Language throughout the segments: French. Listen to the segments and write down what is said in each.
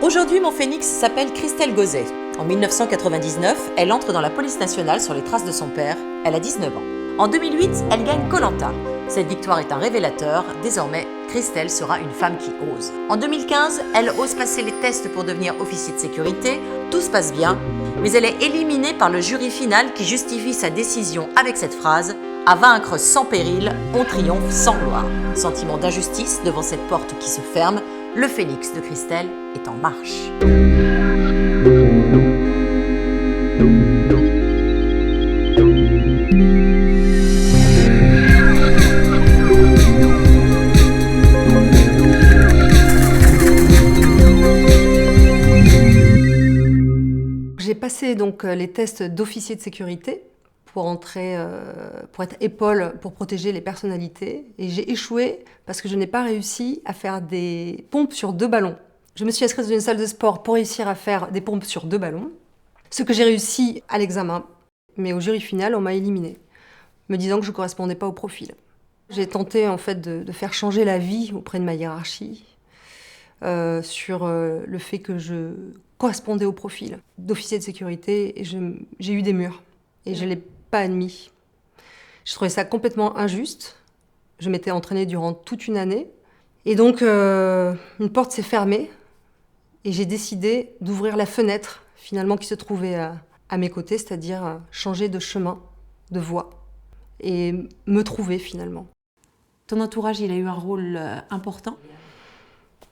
Aujourd'hui, mon phénix s'appelle Christelle Gauzet. En 1999, elle entre dans la police nationale sur les traces de son père. Elle a 19 ans. En 2008, elle gagne Koh Lanta. Cette victoire est un révélateur. Désormais, Christelle sera une femme qui ose. En 2015, elle ose passer les tests pour devenir officier de sécurité. Tout se passe bien, mais elle est éliminée par le jury final qui justifie sa décision avec cette phrase « À vaincre sans péril, on triomphe sans gloire ». Sentiment d'injustice devant cette porte qui se ferme, le phénix de Christelle est en marche. J'ai passé donc les tests d'officier de sécurité pour entrer, pour être épaule pour protéger les personnalités. Et j'ai échoué parce que je n'ai pas réussi à faire des pompes sur 2 ballons. Je me suis inscrite dans une salle de sport pour réussir à faire des pompes sur 2 ballons. Ce que j'ai réussi à l'examen, mais au jury final, on m'a éliminée, me disant que je ne correspondais pas au profil. J'ai tenté en fait de faire changer la vie auprès de ma hiérarchie sur le fait que je correspondait au profil d'officier de sécurité et j'ai eu des murs et je ne l'ai pas admis. Je trouvais ça complètement injuste. Je m'étais entraînée durant toute une année et donc une porte s'est fermée et j'ai décidé d'ouvrir la fenêtre finalement qui se trouvait à mes côtés, c'est-à-dire changer de chemin, de voie et me trouver finalement. Ton entourage, il a eu un rôle important ?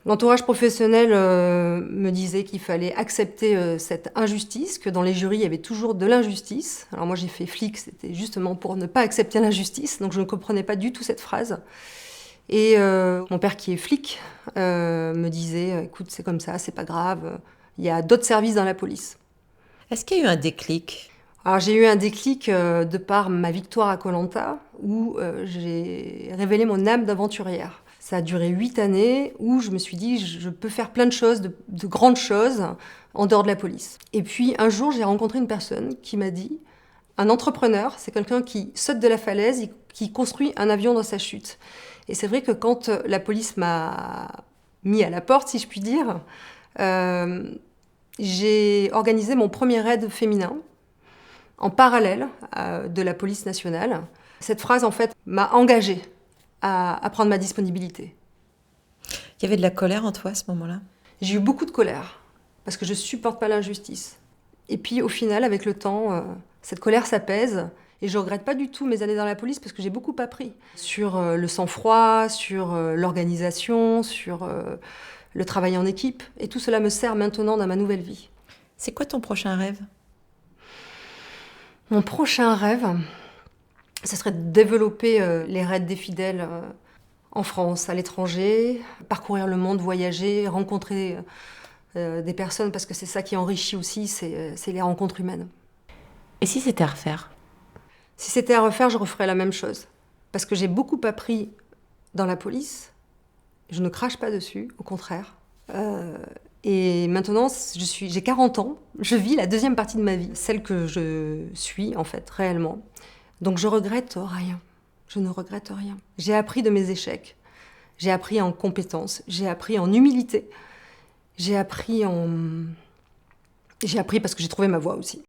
L'entourage professionnel me disait qu'il fallait accepter cette injustice, que dans les jurys, il y avait toujours de l'injustice. Alors moi, j'ai fait flic, c'était justement pour ne pas accepter l'injustice, donc je ne comprenais pas du tout cette phrase. Et mon père, qui est flic, me disait « Écoute, c'est comme ça, c'est pas grave, il y a d'autres services dans la police. » Est-ce qu'il y a eu un déclic ? Alors j'ai eu un déclic de par ma victoire à Koh Lanta, où j'ai révélé mon âme d'aventurière. Ça a duré 8 années où je me suis dit je peux faire plein de choses, de grandes choses en dehors de la police. Et puis un jour, j'ai rencontré une personne qui m'a dit un entrepreneur, c'est quelqu'un qui saute de la falaise et qui construit un avion dans sa chute. Et c'est vrai que quand la police m'a mis à la porte, si je puis dire, j'ai organisé mon premier raid féminin en parallèle de la police nationale. Cette phrase, en fait, m'a engagée à prendre ma disponibilité. Il y avait de la colère en toi à ce moment-là ? J'ai eu beaucoup de colère, parce que je ne supporte pas l'injustice. Et puis au final, avec le temps, cette colère s'apaise, et je ne regrette pas du tout mes années dans la police, parce que j'ai beaucoup appris sur le sang-froid, sur l'organisation, sur le travail en équipe, et tout cela me sert maintenant dans ma nouvelle vie. C'est quoi ton prochain rêve ? Mon prochain rêve, ce serait de développer les raids des fidèles en France, à l'étranger, parcourir le monde, voyager, rencontrer des personnes, parce que c'est ça qui enrichit aussi, c'est les rencontres humaines. Et si c'était à refaire ? Si c'était à refaire, je referais la même chose. Parce que j'ai beaucoup appris dans la police, je ne crache pas dessus, au contraire. Et maintenant, j'ai 40 ans, je vis la deuxième partie de ma vie, celle que je suis en fait, réellement. Donc je regrette rien, je ne regrette rien. J'ai appris de mes échecs, j'ai appris en compétence, j'ai appris en humilité, j'ai appris parce que j'ai trouvé ma voie aussi.